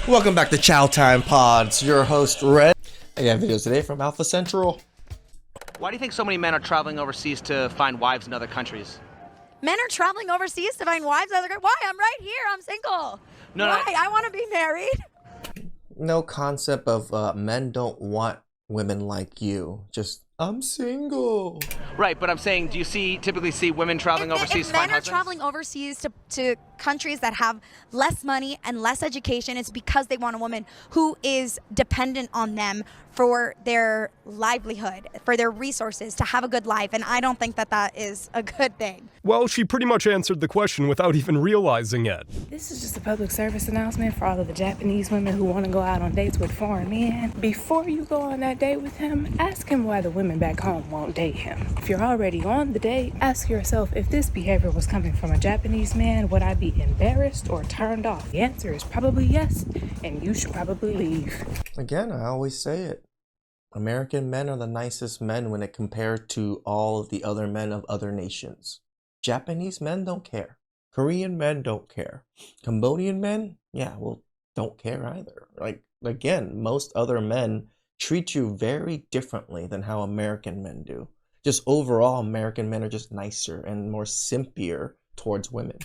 Welcome back to Chow Time Pods. Your host, Red. I got videos today from Alpha Central. Why do you think so many men are traveling overseas to find wives in other countries? Men are traveling overseas to find wives. Why? I'm right here. I'm single. Why? I want to be married. No concept of men don't want women like you. Just, I'm single. Right, but I'm saying, do you typically see women traveling overseas to find husbands? Men are traveling overseas to countries that have less money and less education, it's because they want a woman who is dependent on them for their livelihood, for their resources, to have a good life. And I don't think that that is a good thing. Well, she pretty much answered the question without even realizing it. This is just a public service announcement for all of the Japanese women who want to go out on dates with foreign men. Before you go on that date with him, ask him why the women back home won't date him. If you're already on the date, ask yourself, if this behavior was coming from a Japanese man, would I be embarrassed or turned off? The answer is probably yes, and you should probably leave. Again, I always say it. American men are the nicest men when it compared to all of the other men of other nations. Japanese men don't care. Korean men don't care. Cambodian men, don't care either. Like, again, most other men treat you very differently than how American men do. Just overall, American men are just nicer and more simpier towards women.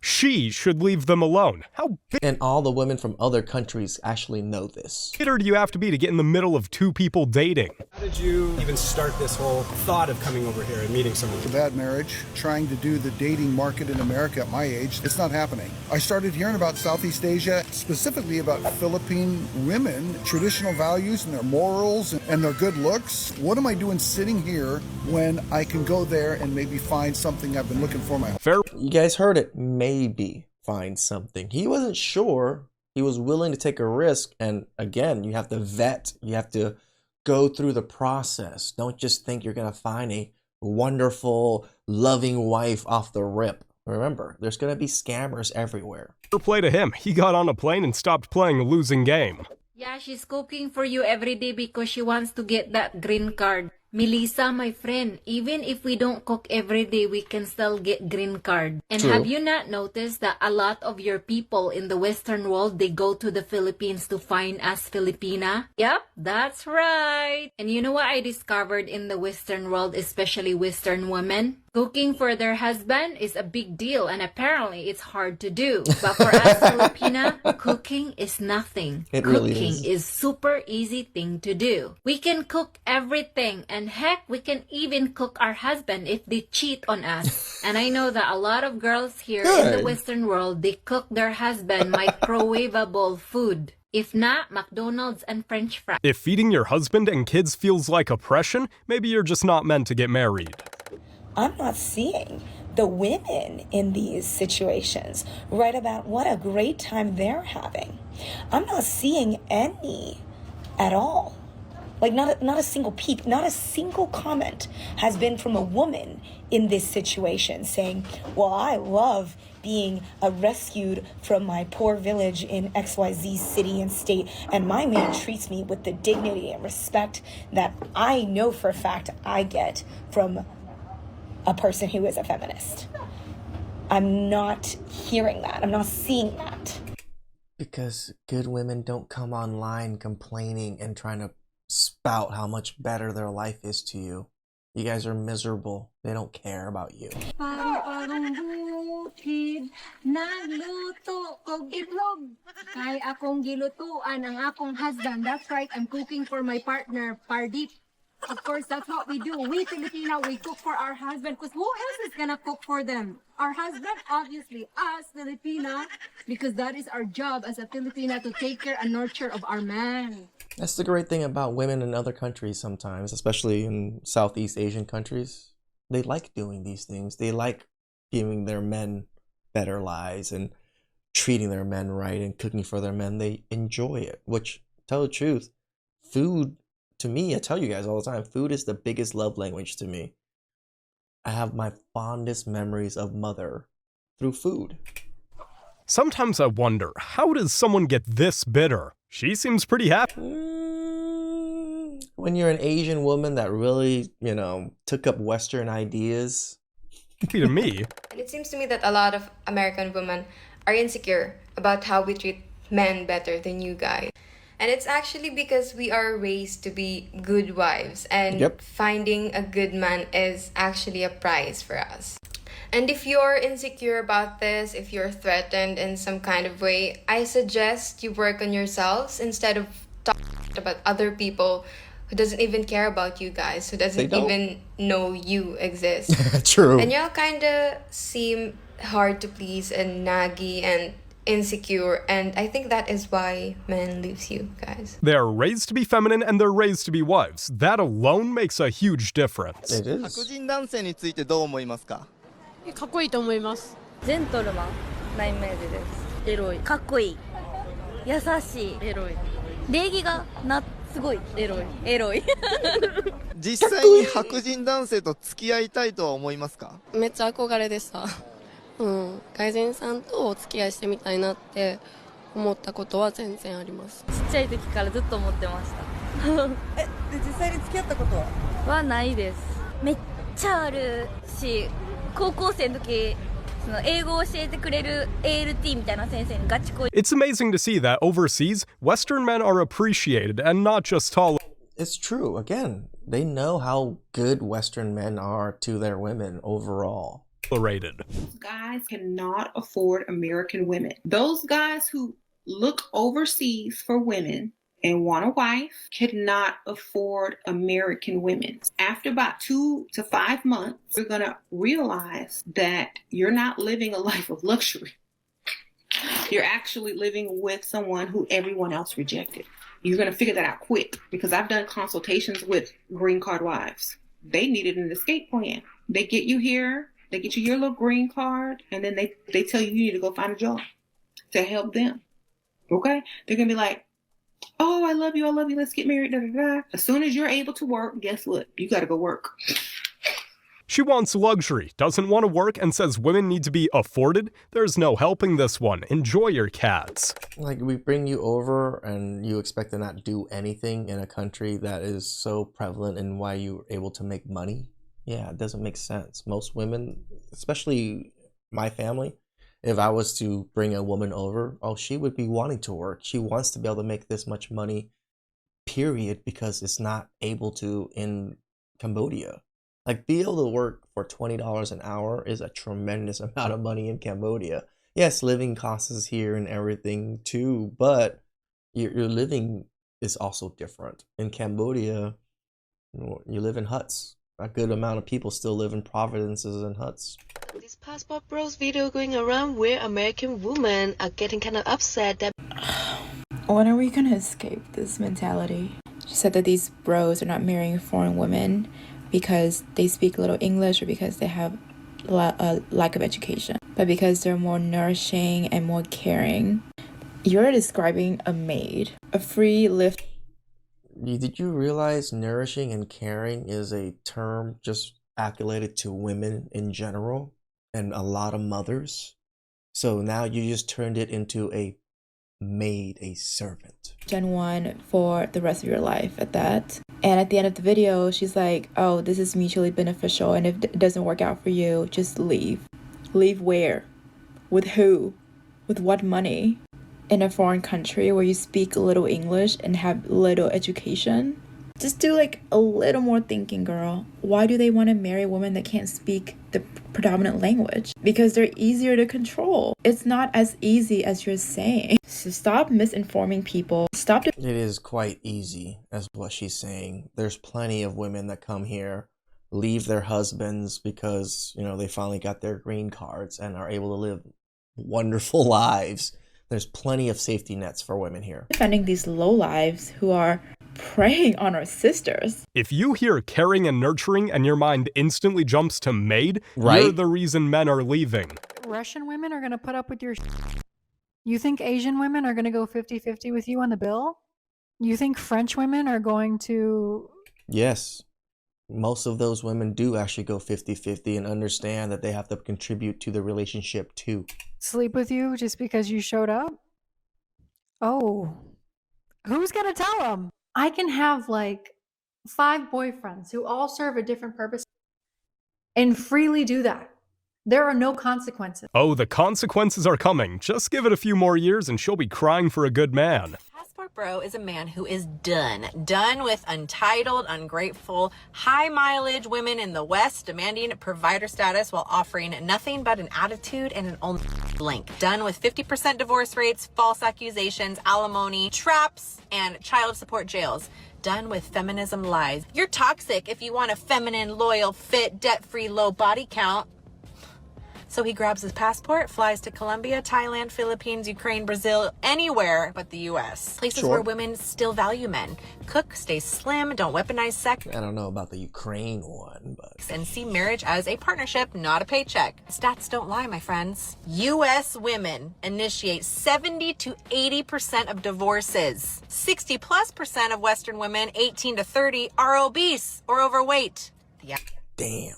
She should leave them alone. How And all the women from other countries actually know this. bitter do you have to be to get in the middle of two people dating? How did you even start this whole thought of coming over here and meeting someone? A bad marriage, trying to do the dating market in America at my age, it's not happening. I started hearing about Southeast Asia, specifically about Philippine women, traditional values and their morals and their good looks. What am I doing sitting here when I can go there and maybe find something I've been looking for my whole Fair. You guys heard it. Maybe find something. He wasn't sure. He was willing to take a risk. And again, you have to vet. You have to go through the process. Don't just think you're going to find a wonderful, loving wife off the rip. Remember, there's going to be scammers everywhere. Fair play to him. He got on a plane and stopped playing a losing game. Yeah, she's cooking for you every day because she wants to get that green card. Melissa, my friend, even if we don't cook every day, we can still get green card. And True. Have you not noticed that a lot of your people in the Western world, they go to the Philippines to find us Filipina? Yep, that's right. And you know what I discovered in the Western world, especially Western women? Cooking for their husband is a big deal, and apparently it's hard to do. But for us Filipina, cooking is nothing. It really Cooking is super easy thing to do. We can cook everything, and heck, we can even cook our husband if they cheat on us. And I know that a lot of girls here in the Good. Western world, they cook their husband microwavable food. If not, McDonald's and French fries. If feeding your husband and kids feels like oppression, maybe you're just not meant to get married. I'm not seeing the women in these situations write about what a great time they're having. I'm not seeing any at all. Like not a single peep, not a single comment has been from a woman in this situation saying, well, I love being rescued from my poor village in XYZ city and state, and my man treats me with the dignity and respect that I know for a fact I get from a person who is a feminist. I'm not hearing that. I'm not seeing that. Because good women don't come online complaining and trying to spout how much better their life is to you. You guys are miserable. They don't care about you. Nagluto kog itlog. Kay akong gilutuan ang akong husband. That's right, I'm cooking for my partner, Pardip. Of course, that's what we do. We Filipino, we cook for our husband because who else is gonna cook for them? Our husband, obviously, us Filipina, because that is our job as a Filipina to take care and nurture of our man. That's the great thing about women in other countries sometimes, especially in Southeast Asian countries. They like doing these things. They like giving their men better lives and treating their men right and cooking for their men. They enjoy it, which, tell the truth, food, to me, I tell you guys all the time, food is the biggest love language to me. I have my fondest memories of mother through food. Sometimes I wonder, how does someone get this bitter? She seems pretty happy. When you're an Asian woman that really, took up Western ideas. To me. And it seems to me that a lot of American women are insecure about how we treat men better than you guys. And it's actually because we are raised to be good wives, and finding a good man is actually a prize for us. And if you're insecure about this, if you're threatened in some kind of way, I suggest you work on yourselves instead of talking about other people who doesn't even care about you guys, who doesn't even know you exist. True. And y'all kind of seem hard to please and naggy and insecure, and I think that is why men leaves you guys. They're raised to be feminine and they're raised to be wives. That alone makes a huge difference. It is. 白人男性についてどう思いますか？かっこいいと思います。ジェントルマンなイメージです。エロい。かっこいい。優しい。エロい。礼儀がすごいエロい。エロい。実際に白人男性と付き合いたいとは思いますか？めっちゃ憧れでした。外人さんとお付き合いしてみたいなって思ったことは全然あります。ちっちゃい時からずっと思ってました。で実際に付き合ったことはないです。めっちゃあるし、高校生の時その英語を教えてくれる ALT みたいな先生にガチ恋。It's amazing to see that overseas, Western men are appreciated and not just tolerated. It's true. Again, they know how good Western men are to their women overall. Guys cannot afford American women. Those guys who look overseas for women and want a wife cannot afford American women. After about 2 to 5 months, you're going to realize that you're not living a life of luxury. You're actually living with someone who everyone else rejected. You're going to figure that out quick, because I've done consultations with green card wives. They needed an escape plan. They get you here. They get you your little green card, and then they tell you need to go find a job to help them. Okay? They're going to be like, oh, I love you, let's get married, da, da, da. As soon as you're able to work, guess what? You got to go work. She wants luxury, doesn't want to work, and says women need to be afforded. There's no helping this one. Enjoy your cats. Like, we bring you over and you expect to not do anything in a country that is so prevalent in why you're able to make money. Yeah, it doesn't make sense. Most women, especially my family, if I was to bring a woman over, oh, she would be wanting to work. She wants to be able to make this much money, period, because it's not able to in Cambodia. Like, be able to work for $20 an hour is a tremendous amount of money in Cambodia. Yes, living costs is here and everything too, but your living is also different. In Cambodia, you live in huts. A good amount of people still live in provinces and huts. This Passport Bros video going around where American women are getting kind of upset that... When are we gonna escape this mentality? She said that these bros are not marrying foreign women because they speak little English or because they have a lack of education, but because they're more nourishing and more caring. You're describing a maid, a free lift. Did you realize nourishing and caring is a term just accoladed to women in general and a lot of mothers? So now you just turned it into a maid, a servant. Gen 1 for the rest of your life at that. And at the end of the video, she's like, oh, this is mutually beneficial, and if it doesn't work out for you, just leave. Leave where? With who? With what money? In a foreign country where you speak little English and have little education? Just do like a little more thinking, girl. Why do they want to marry women that can't speak the predominant language? Because they're easier to control. It's not as easy as you're saying. So stop misinforming people. Stop. It is quite easy, as what she's saying. There's plenty of women that come here, leave their husbands because, they finally got their green cards and are able to live wonderful lives. There's plenty of safety nets for women here. Defending these lowlives who are preying on our sisters. If you hear caring and nurturing and your mind instantly jumps to maid, right? You're the reason men are leaving. Russian women are going to put up with your You think Asian women are going to go 50-50 with you on the bill? You think French women are going to... Yes. Most of those women do actually go 50-50 and understand that they have to contribute to the relationship too. Sleep with you just because you showed up? Oh. Who's gonna tell them? I can have like 5 boyfriends who all serve a different purpose and freely do that. There are no consequences. Oh, the consequences are coming. Just give it a few more years and she'll be crying for a good man. Passport bro is a man who is done with untitled, ungrateful, high mileage women in the West demanding provider status while offering nothing but an attitude and an only link. Done with 50% divorce rates, false accusations, alimony, traps, and child support jails. Done with feminism lies. You're toxic if you want a feminine, loyal, fit, debt-free, low body count. So he grabs his passport, flies to Colombia, Thailand, Philippines, Ukraine, Brazil, anywhere but the US. Places where women still value men. Cook, stay slim, don't weaponize sex. I don't know about the Ukraine one, but... And see marriage as a partnership, not a paycheck. Stats don't lie, my friends. US women initiate 70 to 80% of divorces. 60+% of Western women, 18 to 30, are obese or overweight. Yeah. Damn.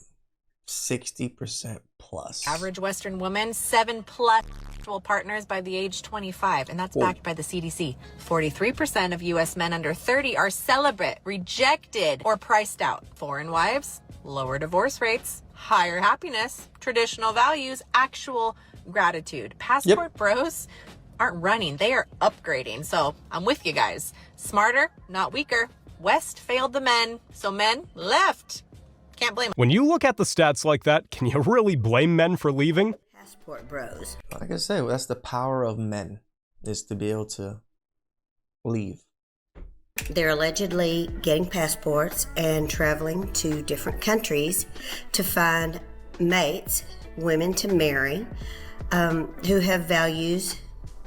60% plus. Average Western woman, 7+ sexual partners by the age 25, and that's backed by the CDC. 43% of U.S. men under 30 are celibate, rejected, or priced out. Foreign wives, lower divorce rates, higher happiness, traditional values, actual gratitude. Passport bros aren't running, they are upgrading. So I'm with you guys. Smarter, not weaker. West failed the men, so men left. Can't blame them. When you look at the stats like that, can you really blame men for leaving? Passport bros. Like I say, that's the power of men, is to be able to leave. They're allegedly getting passports and traveling to different countries to find mates, women to marry, who have values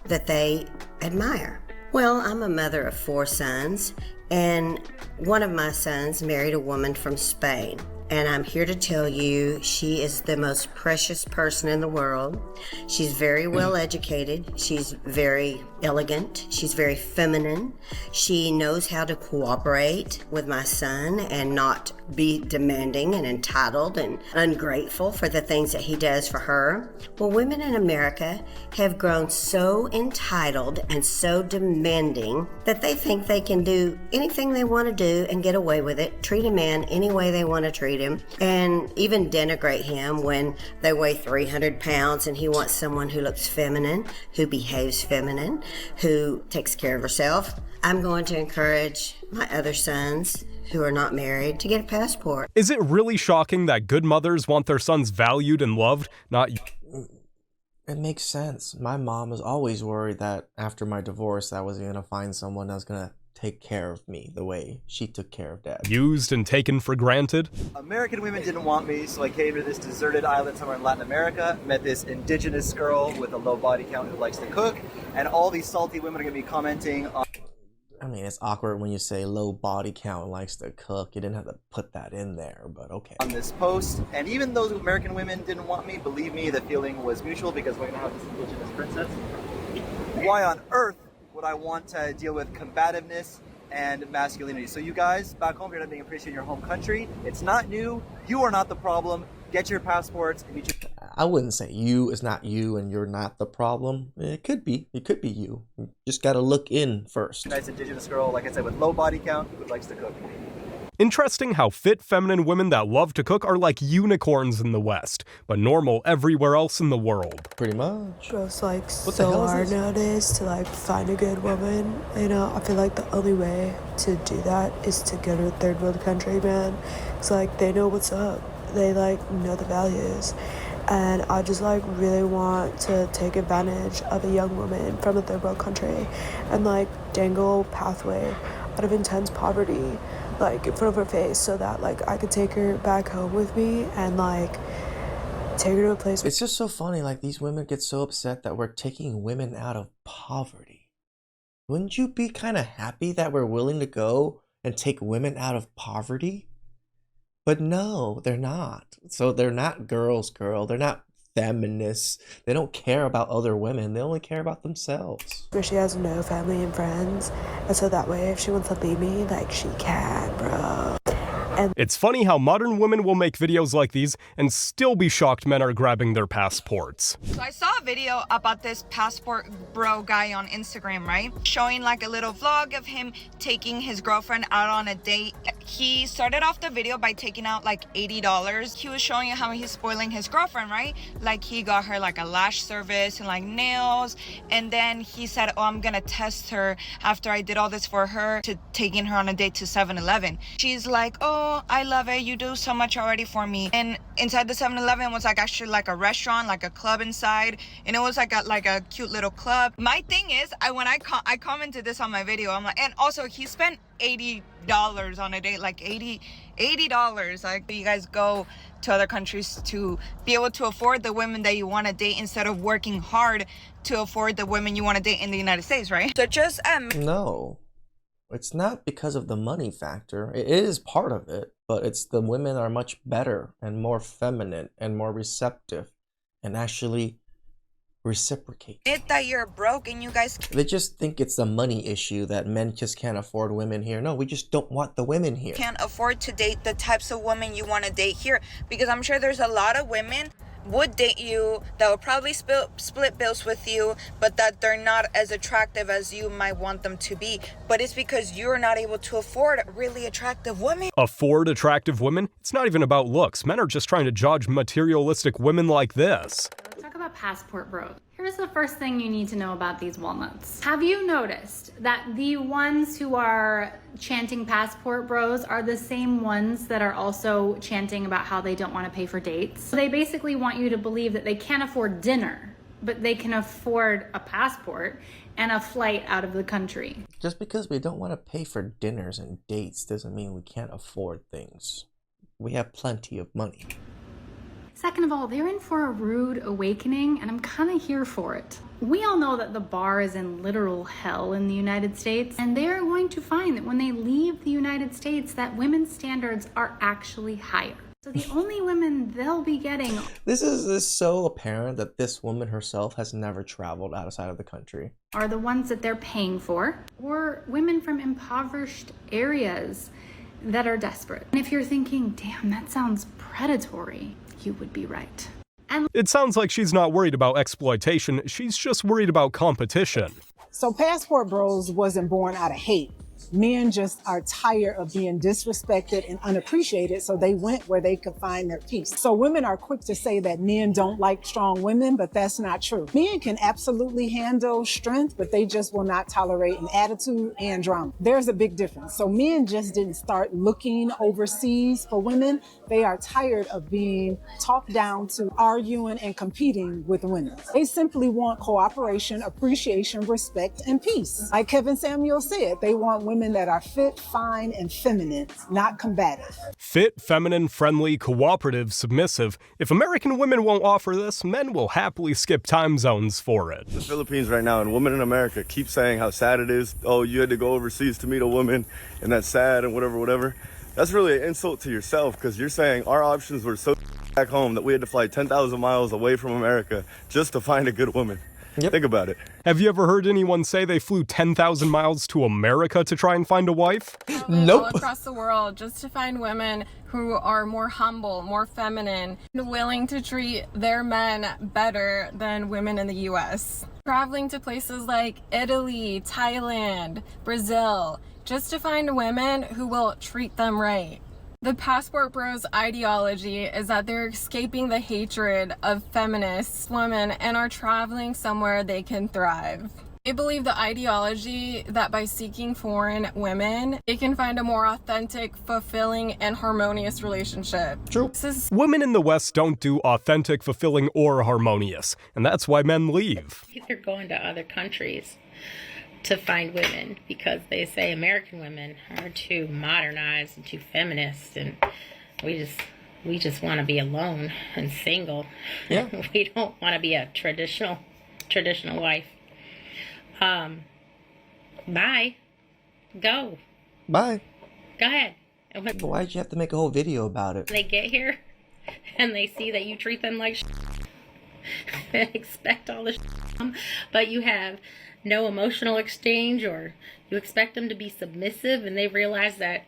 that they admire. Well, I'm a mother of 4 sons, and one of my sons married a woman from Spain. And I'm here to tell you, she is the most precious person in the world. She's very well educated. She's very elegant. She's very feminine. She knows how to cooperate with my son and not be demanding and entitled and ungrateful for the things that he does for her. Well, women in America have grown so entitled and so demanding that they think they can do anything they want to do and get away with it, treat a man any way they want to treat him, and even denigrate him when they weigh 300 pounds and he wants someone who looks feminine, who behaves feminine, who takes care of herself. I'm going to encourage my other sons who are not married to get a passport. Is it really shocking that good mothers want their sons valued and loved, not... It makes sense. My mom was always worried that after my divorce, I wasn't going to find someone that was going to take care of me the way she took care of dad. Used and taken for granted? American women didn't want me, so I came to this deserted island somewhere in Latin America, met this indigenous girl with a low body count who likes to cook, and all these salty women are going to be commenting on... I mean, it's awkward when you say low body count and likes to cook. You didn't have to put that in there, but okay. On this post, and even those American women didn't want me, believe me, the feeling was mutual because we're going to have this indigenous princess. Why on earth would I want to deal with combativeness and masculinity? So you guys back home, you're not being appreciated in your home country. It's not new. You are not the problem. Get your passports. And I wouldn't say you is not you and you're not the problem. It could be. It could be you. You just got to look in first. Nice indigenous girl, like I said, with low body count, who likes to cook. Interesting how fit feminine women that love to cook are like unicorns in the West, but normal everywhere else in the world. Pretty much. Bro, it's like so hard nowadays to like find a good woman. You know, I feel like the only way to do that is to go to a third world country, man. It's like they know what's up. They like know the values. And I just like really want to take advantage of a young woman from a third world country and like dangle a pathway out of intense poverty like in front of her face so that like I could take her back home with me and like take her to a place. It's just so funny, like these women get so upset that we're taking women out of poverty. Wouldn't you be kind of happy that we're willing to go and take women out of poverty? But no, they're not. So they're not girls, girl. They're not feminists. They don't care about other women. They only care about themselves. Where she has no family and friends. And so that way, if she wants to leave me, like she can, bro. And it's funny how modern women will make videos like these and still be shocked men are grabbing their passports. So I saw a video about this passport bro guy on Instagram, right? Showing like a little vlog of him taking his girlfriend out on a date He started off the video by taking out like $80. He was showing how he's spoiling his girlfriend, right? Like he got her like a lash service and like nails. And then he said, oh, I'm gonna test her after I did all this for her, to taking her on a date to 7-Eleven. She's like, oh, I love it. You do so much already for me. And inside the 7-Eleven was like actually like a restaurant, like a club inside. And it was like a cute little club. My thing is, I commented this on my video. I'm like, and also he spent $80 on a date, like $80. Like, you guys go to other countries to be able to afford the women that you want to date instead of working hard to afford the women you want to date in the United States, right? So just No, it's not because of the money factor. It is part of it, but it's the women are much better and more feminine and more receptive and actually reciprocate. Admit that you're broke and you guys... They just think it's a money issue that men just can't afford women here. No, we just don't want the women here. Can't afford to date the types of women you want to date here, because I'm sure there's a lot of women would date you that would probably split bills with you, but that they're not as attractive as you might want them to be. But it's because you're not able to afford really attractive women. Afford attractive women? It's not even about looks. Men are just trying to judge materialistic women like this. Let's talk about passport bros. Here's the first thing you need to know about these walnuts. Have you noticed that the ones who are chanting passport bros are the same ones that are also chanting about how they don't want to pay for dates? So they basically want you to believe that they can't afford dinner, but they can afford a passport and a flight out of the country. Just because we don't want to pay for dinners and dates doesn't mean we can't afford things. We have plenty of money. Second of all, they're in for a rude awakening, and I'm kind of here for it. We all know that the bar is in literal hell in the United States, and they're going to find that when they leave the United States, that women's standards are actually higher. So the only women they'll be getting... This is so apparent that this woman herself has never traveled outside of the country. ...are the ones that they're paying for, or women from impoverished areas that are desperate. And if you're thinking, damn, that sounds predatory, you would be right. And it sounds like she's not worried about exploitation, she's just worried about competition. So passport bros wasn't born out of hate. Men just are tired of being disrespected and unappreciated, so they went where they could find their peace. So women are quick to say that men don't like strong women, but that's not true. Men can absolutely handle strength, but they just will not tolerate an attitude and drama. There's a big difference. So men just didn't start looking overseas for women. They are tired of being talked down to arguing and competing with women. They simply want cooperation, appreciation, respect, and peace. Like Kevin Samuel said, they want women that are fit, fine, and feminine, not combative. Fit, feminine, friendly, cooperative, submissive. If American women won't offer this, men will happily skip time zones for it. The Philippines right now, and women in America keep saying how sad it is. Oh, you had to go overseas to meet a woman, and that's sad, and whatever. That's really an insult to yourself, because you're saying our options were so back home that we had to fly 10,000 miles away from America just to find a good woman. Yep. Think about it. Have you ever heard anyone say they flew 10,000 miles to America to try and find a wife? Nope. All across the world just to find women who are more humble, more feminine, and willing to treat their men better than women in the US. Traveling to places like Italy, Thailand, Brazil, just to find women who will treat them right. The passport bros ideology is that they're escaping the hatred of feminist women and are traveling somewhere they can thrive. They believe the ideology that by seeking foreign women, it can find a more authentic, fulfilling, and harmonious relationship. True. Women in the West don't do authentic, fulfilling, or harmonious, and that's why men leave. They're going to other countries to find women because they say American women are too modernized and too feminist, and we just want to be alone and single. Yeah. We don't want to be a traditional wife. Bye. Go. Bye. Go ahead. But why'd you have to make a whole video about it? They get here and they see that you treat them like and expect all this but you have no emotional exchange, or you expect them to be submissive, and they realize that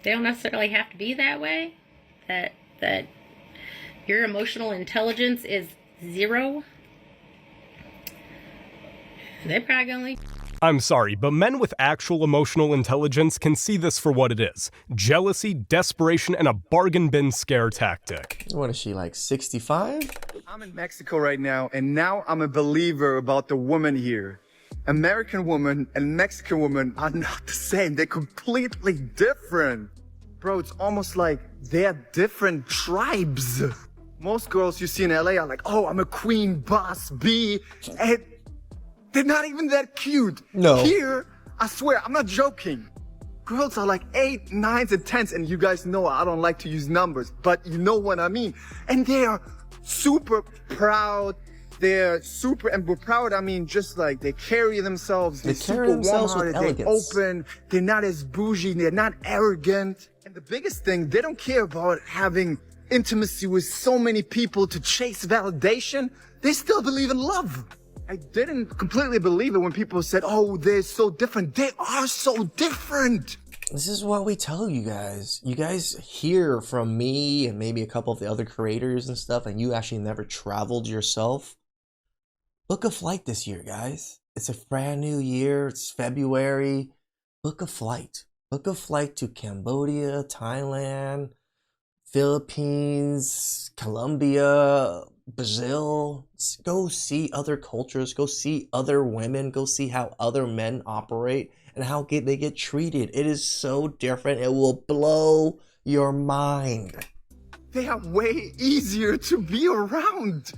they don't necessarily have to be that way, that your emotional intelligence is 0, they're probably gonna leave. I'm sorry, but men with actual emotional intelligence can see this for what it is. Jealousy, desperation, and a bargain bin scare tactic. What is she, like 65? I'm in Mexico right now, and now I'm a believer about the woman here. American woman and Mexican woman are not the same. They're completely different. Bro, it's almost like they're different tribes. Most girls you see in LA are like, oh, I'm a queen boss bee. And they're not even that cute. No. Here, I swear, I'm not joking. Girls are like 8, 9s, and 10s, and you guys know I don't like to use numbers, but you know what I mean. And they are super proud. They're super, and we're proud, I mean, just like they carry themselves. They're carry super themselves with warm-hearted, they're elegance. open, they're not as bougie, they're not arrogant. And the biggest thing, they don't care about having intimacy with so many people to chase validation. They still believe in love. I didn't completely believe it when people said, oh, they're so different. They are so different. This is what we tell you guys. You guys hear from me and maybe a couple of the other creators and stuff, and you actually never traveled yourself. Book a flight this year, guys. It's a brand new year. It's February. Book a flight. Book a flight to Cambodia, Thailand, Philippines, Colombia, Brazil. Go see other cultures. Go see other women. Go see how other men operate and how they get treated. It is so different. It will blow your mind. They are way easier to be around.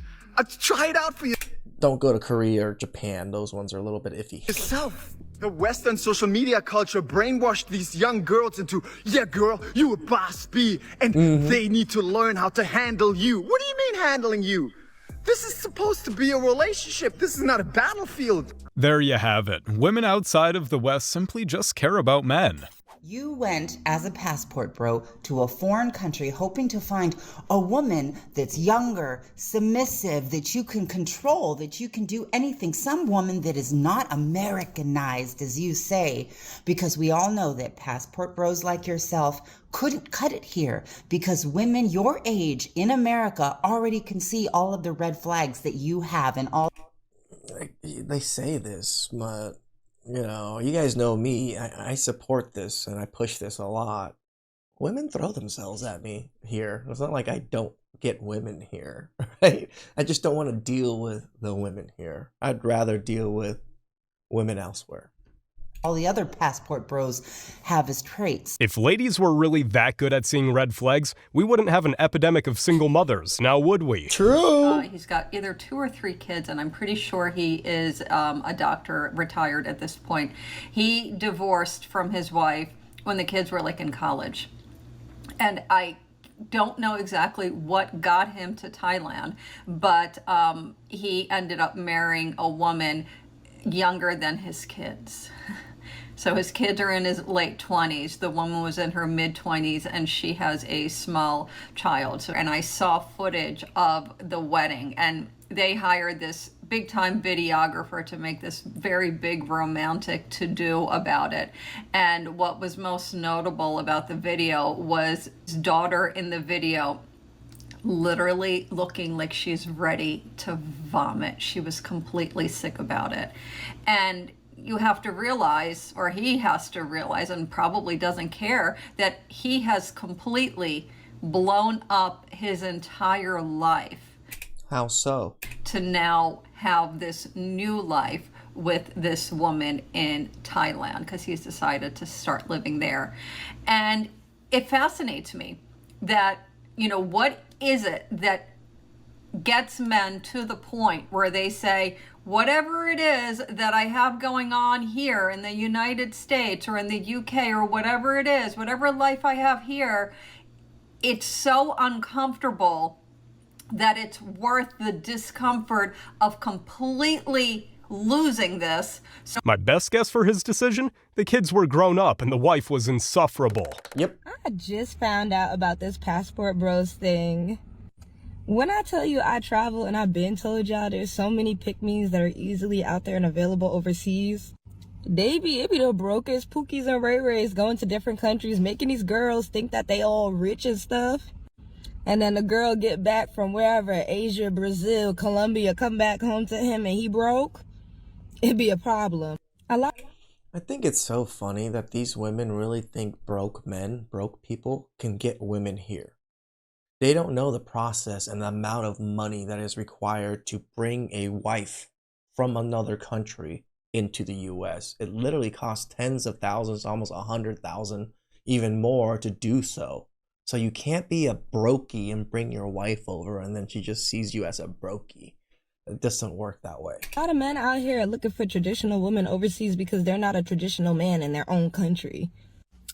Try it out for you. Don't go to Korea or Japan. Those ones are a little bit iffy. Yourself. The Western social media culture brainwashed these young girls into, yeah, girl, you a boss bee, and they need to learn how to handle you. What do you mean handling you? This is supposed to be a relationship. This is not a battlefield. There you have it. Women outside of the West simply just care about men. You went as a passport bro to a foreign country hoping to find a woman that's younger, submissive, that you can control, that you can do anything. Some woman that is not Americanized, as you say, because we all know that passport bros like yourself couldn't cut it here because women your age in America already can see all of the red flags that you have and all. They say this, but you know, you guys know me. I support this and I push this a lot. Women throw themselves at me here. It's not like I don't get women here, right? I just don't want to deal with the women here. I'd rather deal with women elsewhere. All the other passport bros have as traits. If ladies were really that good at seeing red flags, we wouldn't have an epidemic of single mothers, now would we? True. He's got either 2 or 3 kids, and I'm pretty sure he is a doctor, retired at this point. He divorced from his wife when the kids were like in college. And I don't know exactly what got him to Thailand, but he ended up marrying a woman younger than his kids. So his kids are in his late 20s. The woman was in her mid-20s, and she has a small child. And I saw footage of the wedding, and they hired this big-time videographer to make this very big romantic to-do about it. And what was most notable about the video was his daughter in the video literally looking like she's ready to vomit. She was completely sick about it. And you have to realize, or he has to realize, and probably doesn't care, that he has completely blown up his entire life. How so? To now have this new life with this woman in Thailand, because he's decided to start living there. And it fascinates me that, you know, what is it that gets men to the point where they say, whatever it is that I have going on here in the United States or in the UK or whatever it is, whatever life I have here, it's so uncomfortable that it's worth the discomfort of completely losing this. So my best guess for his decision? The kids were grown up and the wife was insufferable. Yep. I just found out about this passport bros thing. When I tell you I travel and I've been told y'all there's so many pick-me's that are easily out there and available overseas. It be the brokers, pookies, and ray-rays going to different countries, making these girls think that they all rich and stuff. And then the girl get back from wherever, Asia, Brazil, Colombia, come back home to him and he broke. It'd be a problem. I think it's so funny that these women really think broke men, broke people, can get women here. They don't know the process and the amount of money that is required to bring a wife from another country into the US. It literally costs tens of thousands, almost 100,000, even more to do so. So you can't be a brokey and bring your wife over and then she just sees you as a brokey. It doesn't work that way. A lot of men out here are looking for traditional women overseas because they're not a traditional man in their own country.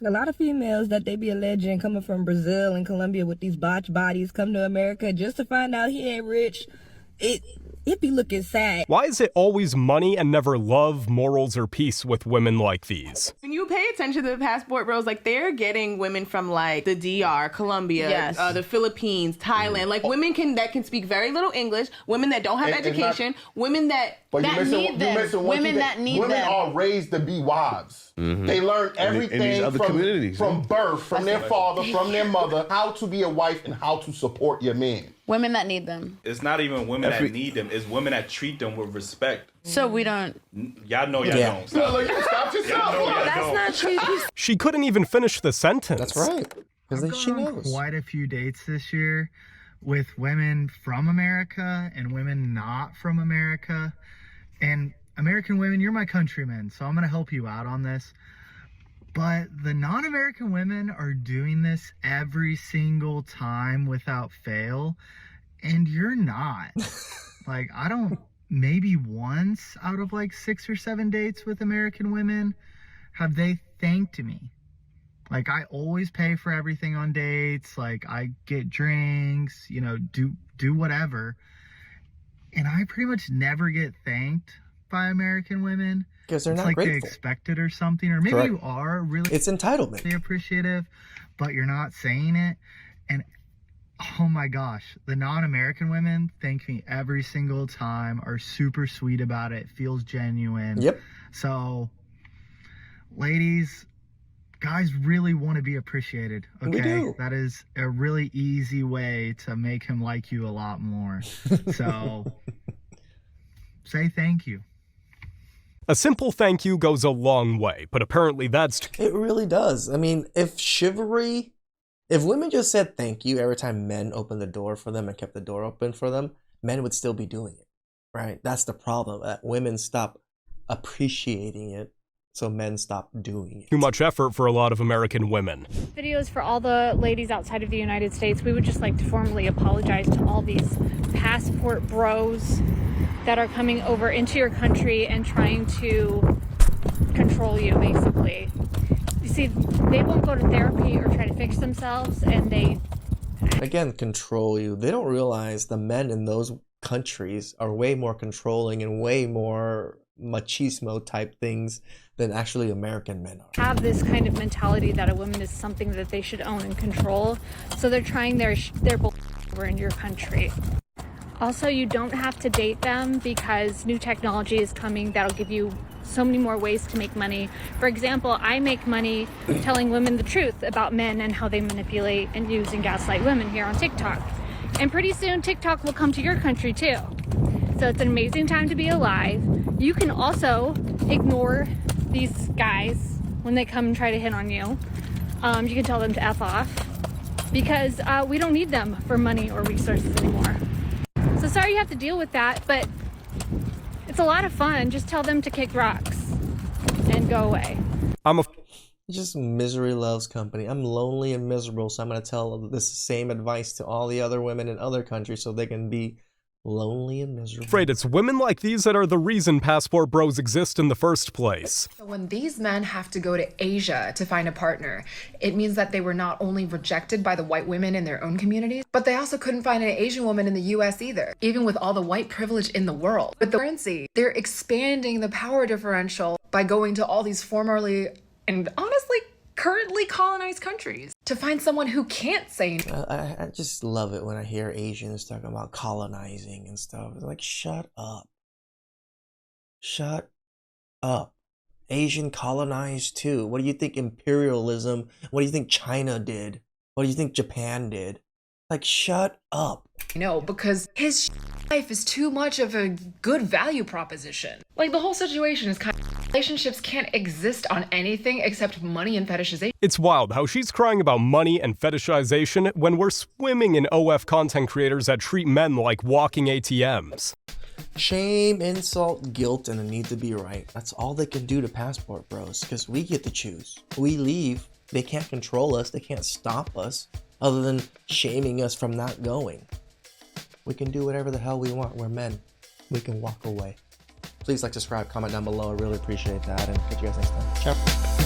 A lot of females that they be alleging coming from Brazil and Colombia with these botched bodies come to America just to find out he ain't rich. It be looking sad. Why is it always money and never love, morals, or peace with women like these? When you pay attention to the passport bros, like they're getting women from like the DR, Colombia, the Philippines, Thailand, like women that can speak very little English, women that don't have education, women that need them, women that need them. Women are raised to be wives. They learn everything from birth, from their father, from their mother, how to be a wife and how to support your man. Women that need them. It's not even women that need them. It's women that treat them with respect. So we don't. Y'all know y'all don't. Stop yourself. That's not true. She couldn't even finish the sentence. That's right. Because she knows. Quite a few dates this year with women from America and women not from America. And American women, you're my countrymen, so I'm going to help you out on this. But the non-American women are doing this every single time without fail, and you're not. Like, I don't, maybe once out of like 6 or 7 dates with American women have they thanked me. Like, I always pay for everything on dates, like I get drinks, you know, do whatever. And I pretty much never get thanked by American women. Because they're it's not like grateful. They expect it or something, or maybe Correct. you are really. It's entitlement. Appreciative, but you're not saying it. And oh my gosh, the non-American women thank me every single time, are super sweet about it, feels genuine. Yep. So, ladies, guys really want to be appreciated. Okay, We do. that is a really easy way to make him like you a lot more. So, say thank you. A simple thank you goes a long way, but apparently that's... It really does. I mean, if women just said thank you every time men opened the door for them and kept the door open for them, men would still be doing it, right? That's the problem, that women stop appreciating it, so men stop doing it. Too much effort for a lot of American women. Videos for all the ladies outside of the United States. We would just like to formally apologize to all these passport bros that are coming over into your country and trying to control you, basically. You see, they won't go to therapy or try to fix themselves, and they... Again, control you. They don't realize the men in those countries are way more controlling and way more machismo type things than actually American men are. Have this kind of mentality that a woman is something that they should own and control, so they're trying their bull over in your country. Also, you don't have to date them because new technology is coming that'll give you so many more ways to make money. For example, I make money telling women the truth about men and how they manipulate and use and gaslight women here on TikTok. And pretty soon TikTok will come to your country too. So it's an amazing time to be alive. You can also ignore these guys when they come and try to hit on you. You can tell them to F off because we don't need them for money or resources anymore. So sorry you have to deal with that, but it's a lot of fun. Just tell them to kick rocks and go away. Just misery loves company. I'm lonely and miserable, so I'm going to tell this same advice to all the other women in other countries so they can be lonely and miserable. Afraid it's women like these that are the reason passport bros exist in the first place. So when these men have to go to Asia to find a partner, it means that they were not only rejected by the white women in their own communities, but they also couldn't find an Asian woman in the US either, even with all the white privilege in the world. With the currency, they're expanding the power differential by going to all these formerly and honestly currently colonized countries to find someone who can't say no. I just love it when I hear Asians talking about colonizing and stuff. It's like, shut up. Shut up. Asian colonized too. What do you think imperialism, what do you think China did? What do you think Japan did? Like, shut up. No, because his life is too much of a good value proposition. Like, the whole situation is kind of Relationships can't exist on anything except money and fetishization. It's wild how she's crying about money and fetishization when we're swimming in OF content creators that treat men like walking ATMs. Shame, insult, guilt, and a need to be right. That's all they can do to passport bros, because we get to choose. We leave, they can't control us, they can't stop us, other than shaming us from not going. We can do whatever the hell we want. We're men. We can walk away. Please like, subscribe, comment down below. I really appreciate that, and catch you guys next time. Ciao.